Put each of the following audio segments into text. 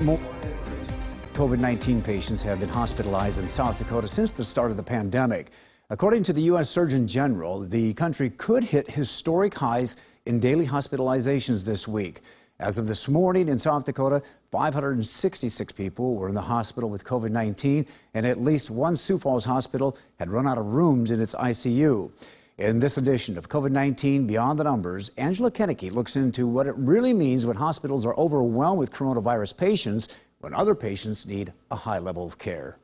More COVID-19 patients have been hospitalized in South Dakota since the start of the pandemic. According to the U.S. Surgeon General, the country could hit historic highs in daily hospitalizations this week. As of this morning in South Dakota, 566 people were in the hospital with COVID-19, and at least one Sioux Falls hospital had run out of rooms in its ICU. In this edition of COVID-19 Beyond the Numbers, Angela Kennecke looks into what it really means when hospitals are overwhelmed with coronavirus patients when other patients need a high level of care.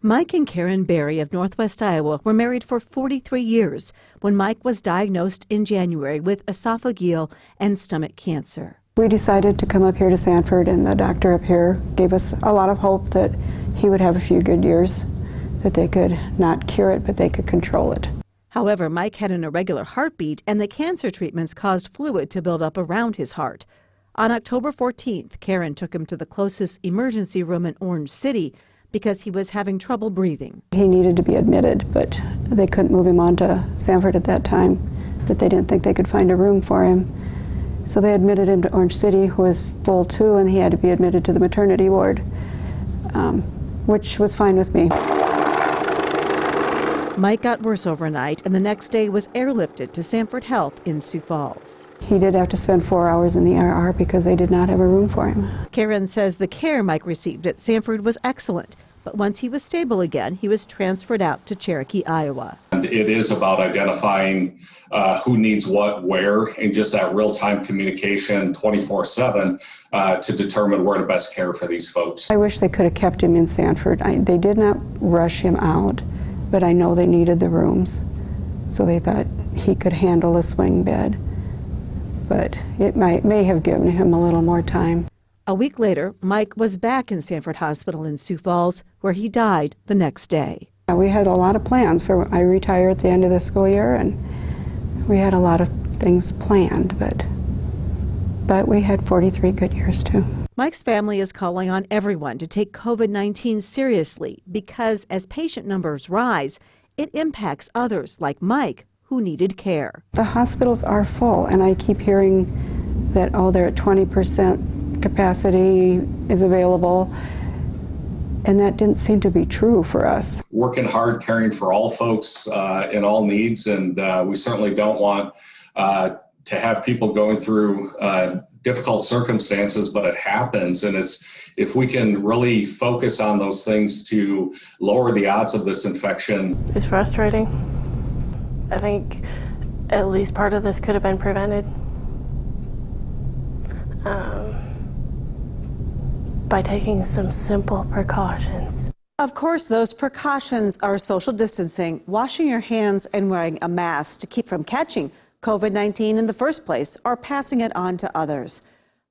Mike and Karen Berry of Northwest Iowa were married for 43 years when Mike was diagnosed in January with esophageal and stomach cancer. We decided to come up here to Sanford, and the doctor up here gave us a lot of hope that he would have a few good years, that they could not cure it, but they could control it. However, Mike had an irregular heartbeat, and the cancer treatments caused fluid to build up around his heart. On October 14th, Karen took him to the closest emergency room in Orange City because he was having trouble breathing. He needed to be admitted, but they couldn't move him on to Sanford at that time, that they didn't think they could find a room for him. So they admitted him to Orange City, who was full too, and he had to be admitted to the maternity ward, which was fine with me. Mike got worse overnight, and the next day was airlifted to Sanford Health in Sioux Falls. He did have to spend 4 hours in the ER because they did not have a room for him. Karen says the care Mike received at Sanford was excellent, but once he was stable again, he was transferred out to Cherokee, Iowa. And it is about identifying who needs what, where, and just that real-time communication 24/7 to determine where to best care for these folks. I wish they could have kept him in Sanford. They did not rush him out, but I know they needed the rooms, so they thought he could handle a swing bed. But it may have given him a little more time. A week later, Mike was back in Sanford Hospital in Sioux Falls, where he died the next day. We had a lot of plans for. I retire at the end of the school year, and we had a lot of things planned, but we had 43 good years too. Mike's family is calling on everyone to take COVID-19 seriously because as patient numbers rise, it impacts others like Mike who needed care. The hospitals are full, and I keep hearing that, they're at 20% capacity is available, and that didn't seem to be true for us. Working hard, caring for all folks in all needs, and we certainly don't want to have people going through difficult circumstances, but it happens, and if we can really focus on those things to lower the odds of this infection. It's frustrating. I think at least part of this could have been prevented by taking some simple precautions. Of course, those precautions are social distancing, washing your hands, and wearing a mask to keep from catching COVID-19 in the first place or passing it on to others.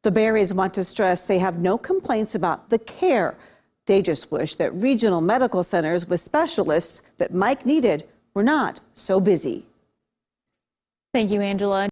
The Berrys want to stress they have no complaints about the care. They just wish that regional medical centers with specialists that Mike needed were not so busy. Thank you, Angela.